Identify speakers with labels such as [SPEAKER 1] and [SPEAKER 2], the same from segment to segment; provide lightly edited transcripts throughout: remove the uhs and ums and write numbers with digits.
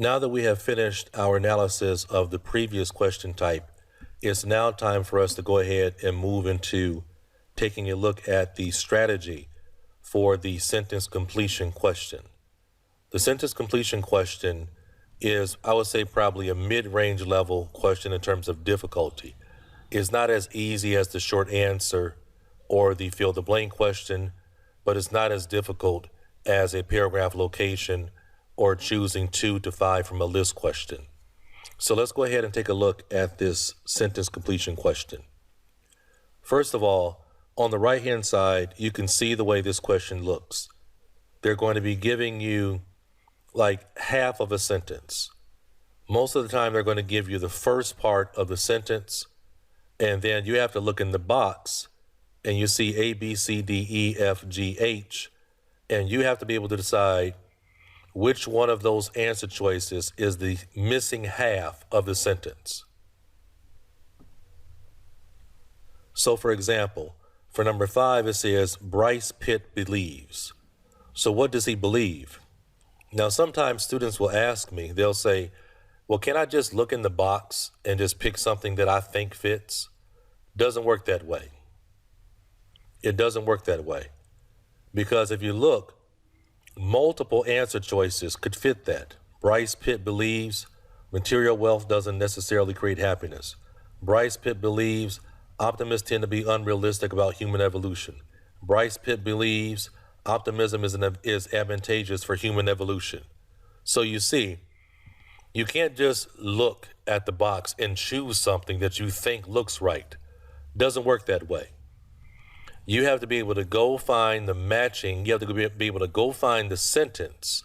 [SPEAKER 1] Now that we have finished our analysis of the previous question type, it's now time for us to go ahead and move into taking a look at the strategy for the sentence completion question. The sentence completion question is, I would say, probably a mid-range level question in terms of difficulty. It's not as easy as the short answer or the fill the blank question, but it's not as difficult as a paragraph location or choosing 2 to 5 from a list question. So let's go ahead and take a look at this sentence completion question. First of all, on the right-hand side, you can see the way this question looks. They're going to be giving you like half of a sentence. Most of the time, they're going to give you the first part of the sentence, and then you have to look in the box, and you see A, B, C, D, E, F, G, H, and you have to be able to decide which one of those answer choices is the missing half of the sentence. So for example, for number 5, it says Bryce Pitt believes. So what does he believe? Now, sometimes students will ask me, they'll say, well, can I just look in the box and just pick something that I think fits? Doesn't work that way. It doesn't work that way. Because if you look, multiple answer choices could fit that. Bryce Pitt believes material wealth doesn't necessarily create happiness. Bryce Pitt believes optimists tend to be unrealistic about human evolution. Bryce Pitt believes optimism is advantageous for human evolution. So you see, you can't just look at the box and choose something that you think looks right. Doesn't work that way. You have to be able to go find the matching, you have to be able to go find the sentence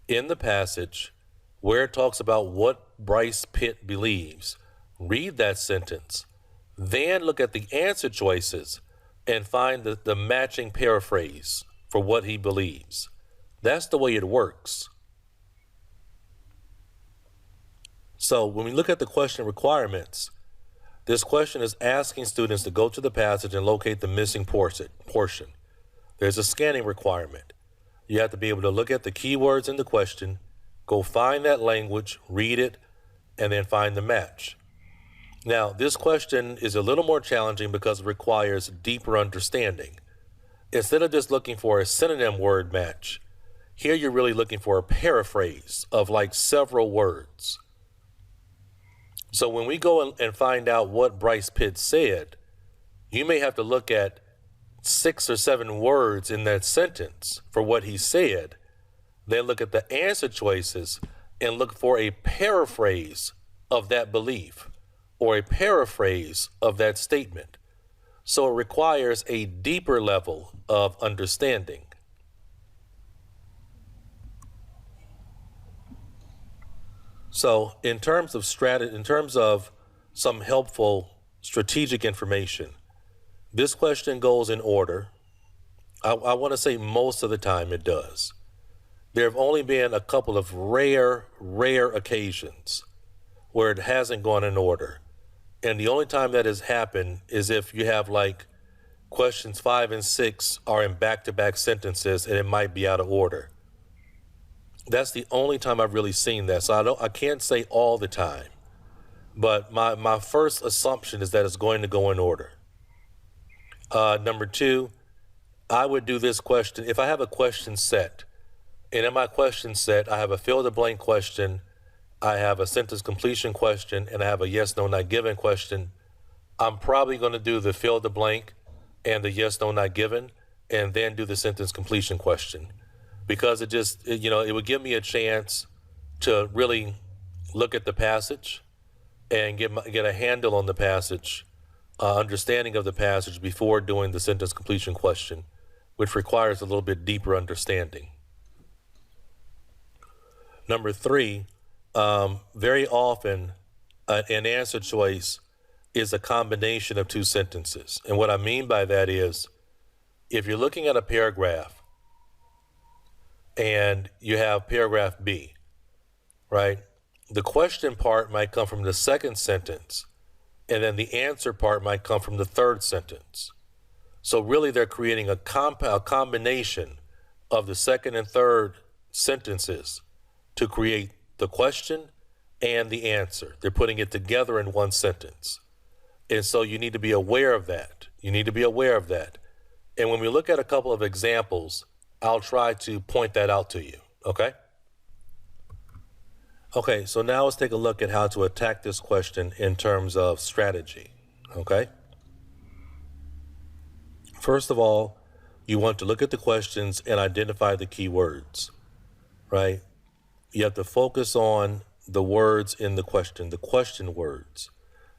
[SPEAKER 1] in the passage where it talks about what Bryce Pitt believes. Read that sentence, then look at the answer choices and find the matching paraphrase for what he believes. That's the way it works. So when we look at the question requirements, this question is asking students to go to the passage and locate the missing portion. There's a scanning requirement. You have to be able to look at the keywords in the question, go find that language, read it, and then find the match. Now, this question is a little more challenging because it requires deeper understanding. Instead of just looking for a synonym word match, here you're really looking for a paraphrase of like several words. So when we go and find out what Bryce Pitt said, you may have to look at 6 or 7 words in that sentence for what he said, then look at the answer choices and look for a paraphrase of that belief or a paraphrase of that statement. So it requires a deeper level of understanding. So in terms of some helpful strategic information, this question goes in order. I want to say most of the time it does. There have only been a couple of rare occasions where it hasn't gone in order. And the only time that has happened is if you have like questions 5 and 6 are in back-to-back sentences and it might be out of order. That's the only time I've really seen that. So I can't say all the time, but my first assumption is that it's going to go in order. Number 2, I would do this question. If I have a question set, and in my question set, I have a fill the blank question, I have a sentence completion question, and I have a yes, no, not given question, I'm probably going to do the fill the blank and the yes, no, not given, and then do the sentence completion question. Because it would give me a chance to really look at the passage and get a handle on the passage, understanding of the passage before doing the sentence completion question, which requires a little bit deeper understanding. Number 3, very often an answer choice is a combination of 2 sentences. And what I mean by that is, if you're looking at a paragraph, and you have paragraph B, right? The question part might come from the second sentence, and then the answer part might come from the third sentence. So really they're creating a combination of the second and third sentences to create the question and the answer. They're putting it together in one sentence. And so you need to be aware of that. You need to be aware of that. And when we look at a couple of examples, I'll try to point that out to you, okay? Okay, so now let's take a look at how to attack this question in terms of strategy, okay? First of all, you want to look at the questions and identify the key words, right? You have to focus on the words in the question words,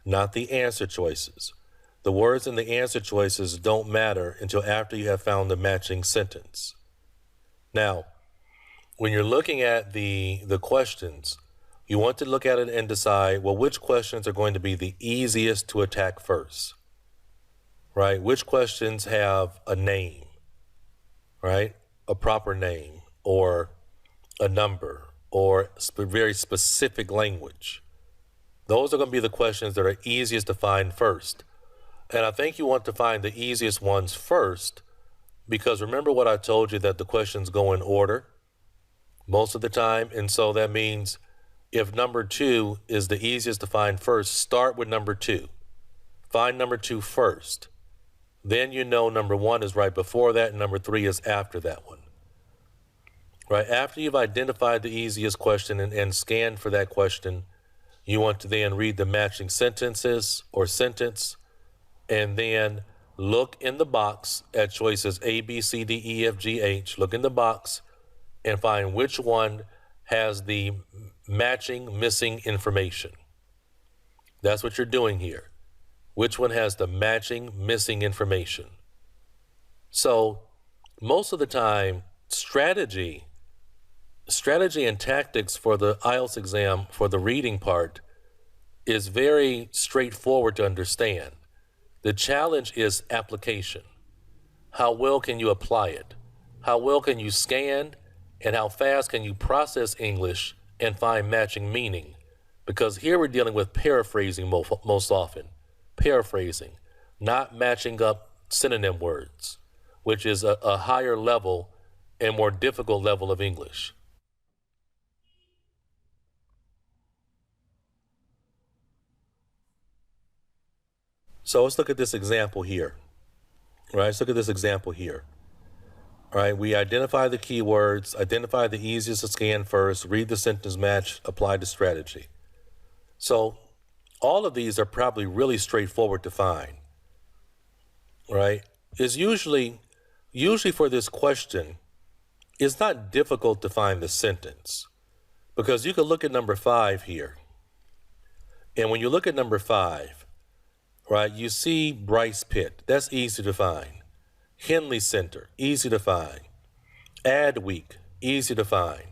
[SPEAKER 1] not the answer choices. The words in the answer choices don't matter until after you have found the matching sentence. Now, when you're looking at the questions, you want to look at it and decide, well, which questions are going to be the easiest to attack first, right? Which questions have a name, right? A proper name or a number or very specific language. Those are going to be the questions that are easiest to find first. And I think you want to find the easiest ones first because remember what I told you, that the questions go in order most of the time. And so that means if number 2 is the easiest to find first, start with number 2. Find number 2 first. Then you know number 1 is right before that and number 3 is after that one. Right after you've identified the easiest question and scanned for that question, you want to then read the matching sentences or sentence and then look in the box at choices A, B, C, D, E, F, G, H. Look in the box and find which one has the matching missing information. That's what you're doing here. Which one has the matching missing information? So most of the time, strategy and tactics for the IELTS exam for the reading part is very straightforward to understand. The challenge is application. How well can you apply it? How well can you scan and how fast can you process English and find matching meaning? Because here we're dealing with paraphrasing most often. Paraphrasing, not matching up synonym words, which is a higher level and more difficult level of English. So let's look at this example here. Right, let's look at this example here. All right, we identify the keywords, identify the easiest to scan first, read the sentence match, apply the strategy. So all of these are probably really straightforward to find, right? It's usually for this question, it's not difficult to find the sentence because you can look at number 5 here. And when you look at number 5, right, you see Bryce Pitt. That's easy to find. Henley Center, easy to find. Adweek, easy to find.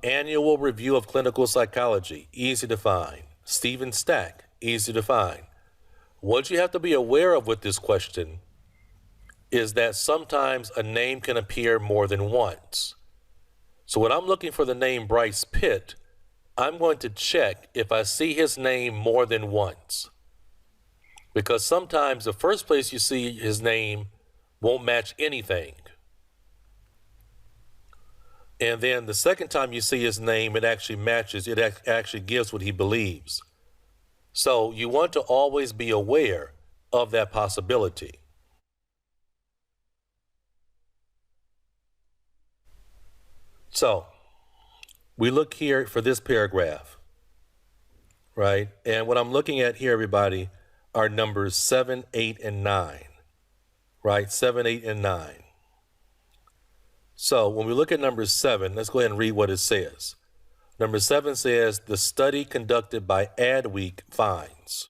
[SPEAKER 1] Annual Review of Clinical Psychology, easy to find. Stephen Stack, easy to find. What you have to be aware of with this question is that sometimes a name can appear more than once. So when I'm looking for the name Bryce Pitt, I'm going to check if I see his name more than once. Because sometimes the first place you see his name won't match anything. And then the second time you see his name, it actually matches, it actually gives what he believes. So you want to always be aware of that possibility. So we look here for this paragraph, right? And what I'm looking at here, everybody, are numbers 7, 8, and 9, right? 7, 8, and 9. So when we look at number 7, let's go ahead and read what it says. Number 7 says, the study conducted by Adweek finds.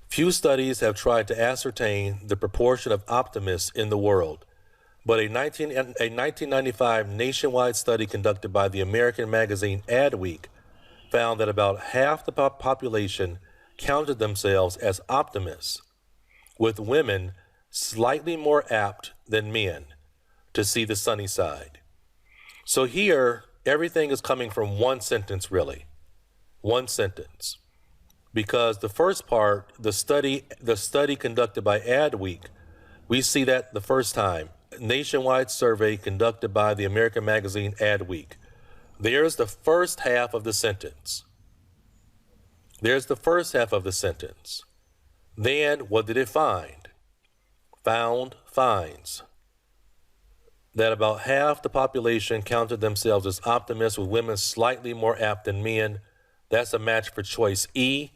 [SPEAKER 1] Few studies have tried to ascertain the proportion of optimists in the world, but a 1995 nationwide study conducted by the American magazine Adweek found that about half the population counted themselves as optimists, with women slightly more apt than men to see the sunny side. So here, everything is coming from one sentence, really. One sentence. Because the first part, the study conducted by Adweek, we see that the first time nationwide survey conducted by the American magazine Adweek. There's the first half of the sentence. There's the first half of the sentence. Then what did it find? Finds that about half the population counted themselves as optimists, with women slightly more apt than men. That's a match for choice E,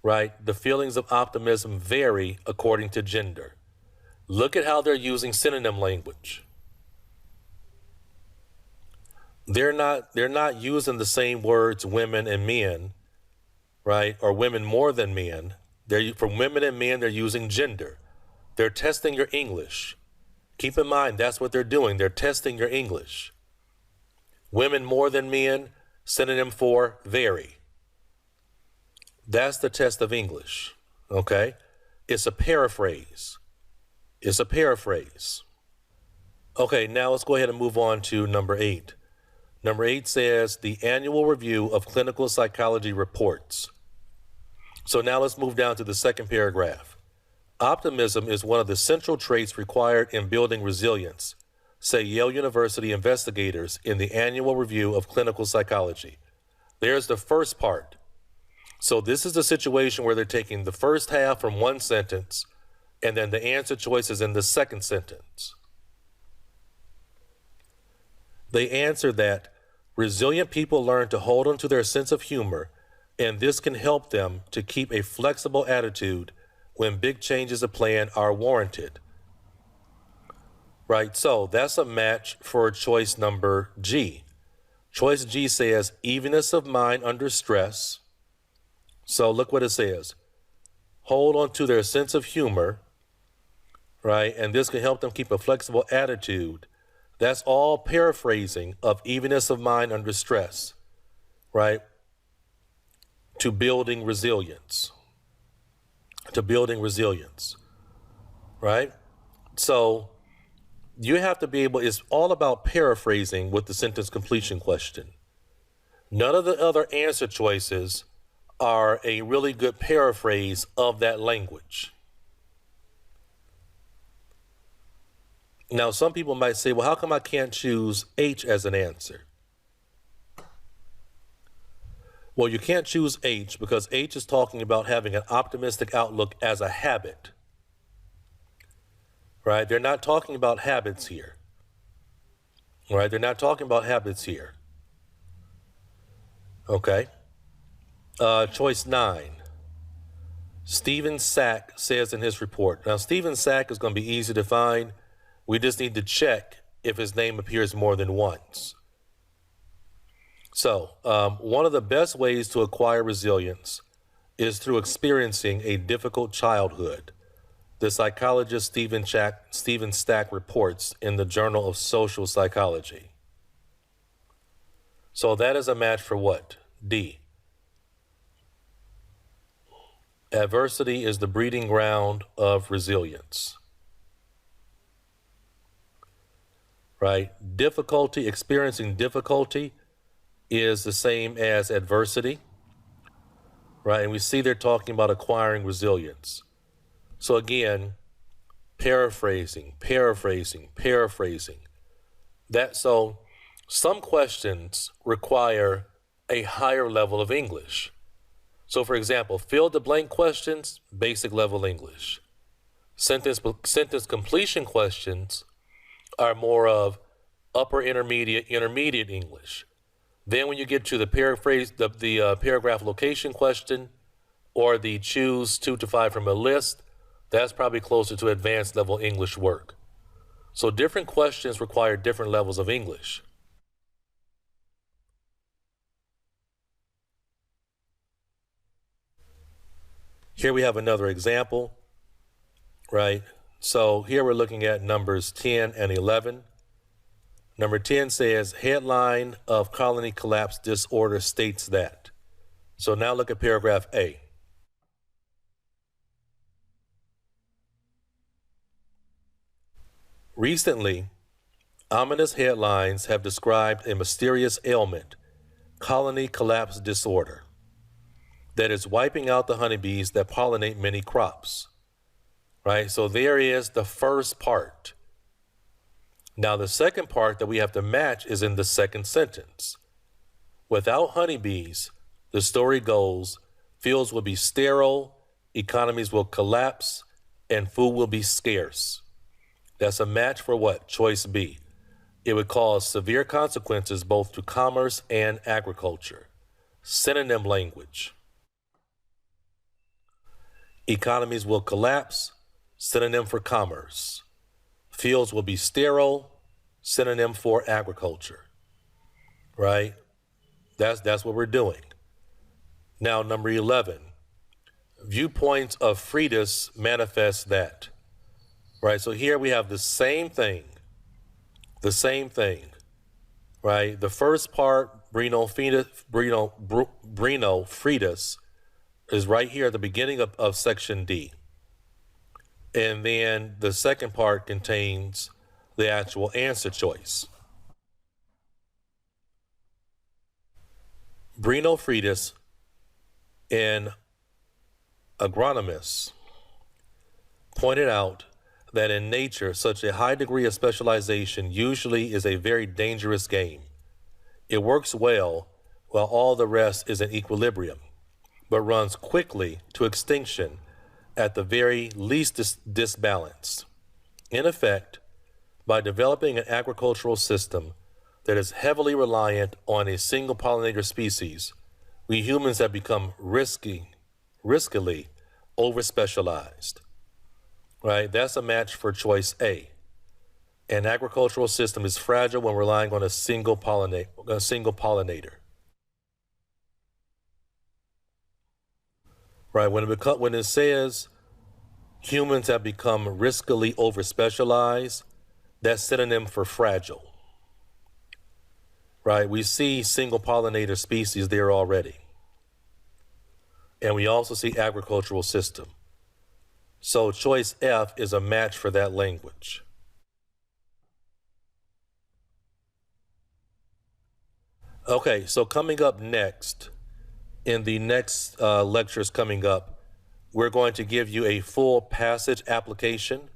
[SPEAKER 1] right? The feelings of optimism vary according to gender. Look at how they're using synonym language. They're not using the same words, women and men, right? Or women more than men. For women and men, they're using gender. They're testing your English. Keep in mind, that's what they're doing. They're testing your English. Women more than men, synonym for vary. That's the test of English, okay? It's a paraphrase. It's a paraphrase. Okay, now let's go ahead and move on to number 8. Number 8 says the annual review of clinical psychology reports. So now let's move down to the second paragraph. Optimism is one of the central traits required in building resilience, say Yale University investigators in the annual review of clinical psychology. There's the first part. So this is the situation where they're taking the first half from one sentence, and then the answer choice is in the second sentence. They answer that resilient people learn to hold on to their sense of humor, and this can help them to keep a flexible attitude when big changes of plan are warranted. Right, so that's a match for choice number G. Choice G says evenness of mind under stress. So look what it says. Hold on to their sense of humor, right? And this can help them keep a flexible attitude. That's all paraphrasing of evenness of mind under stress, right? To building resilience. To building resilience, right? So you have to be able, it's all about paraphrasing with the sentence completion question. None of the other answer choices are a really good paraphrase of that language. Now, some people might say, well, how come I can't choose H as an answer? Well, you can't choose H because H is talking about having an optimistic outlook as a habit, right? They're not talking about habits here, right? They're not talking about habits here. Okay. Choice 9. Stephen Sack says in his report. Now, Stephen Sack is going to be easy to find. We just need to check if his name appears more than once. So, one of the best ways to acquire resilience is through experiencing a difficult childhood. The psychologist Stephen Stack reports in the Journal of Social Psychology. So that is a match for what? D. Adversity is the breeding ground of resilience. Right? Experiencing difficulty is the same as adversity, right? And we see they're talking about acquiring resilience. So again, paraphrasing. So some questions require a higher level of English. So for example, fill the blank questions, basic level English. Sentence completion questions are more of upper intermediate English. Then when you get to the paragraph location question or the choose 2 to 5 from a list, that's probably closer to advanced level English work. So different questions require different levels of English. Here we have another example, right? So here we're looking at numbers 10 and 11. Number 10 says, headline of colony collapse disorder states that. So now look at paragraph A. Recently, ominous headlines have described a mysterious ailment, colony collapse disorder, that is wiping out the honeybees that pollinate many crops. Right? So there is the first part. Now, the second part that we have to match is in the second sentence. Without honeybees, the story goes, fields will be sterile, economies will collapse, and food will be scarce. That's a match for what? Choice B. It would cause severe consequences both to commerce and agriculture. Synonym language. Economies will collapse, synonym for commerce. Fields will be sterile, synonym for agriculture. Right? That's what we're doing. Now, number 11. Viewpoints of Freydis manifest that. Right? So here we have the same thing. The same thing. Right? The first part, Brino Freydis, is right here at the beginning of section D. And then the second part contains the actual answer choice. Brino Freydis, an agronomist, pointed out that in nature, such a high degree of specialization usually is a very dangerous game. It works well while all the rest is in equilibrium, but runs quickly to extinction at the very least disbalanced. In effect, by developing an agricultural system that is heavily reliant on a single pollinator species, we humans have become riskily over-specialized. Right? That's a match for choice A. An agricultural system is fragile when relying on a single pollinator. Right? When it says humans have become riskily over-specialized, that's synonym for fragile. Right? We see single pollinator species there already. And we also see agricultural system. So choice F is a match for that language. Okay, so coming up next, in the next lectures coming up, we're going to give you a full passage application,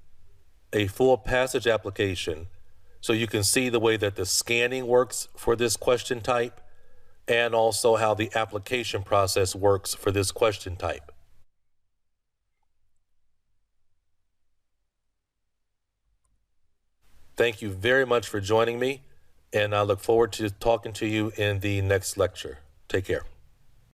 [SPEAKER 1] so you can see the way that the scanning works for this question type, and also how the application process works for this question type. Thank you very much for joining me, and I look forward to talking to you in the next lecture. Take care.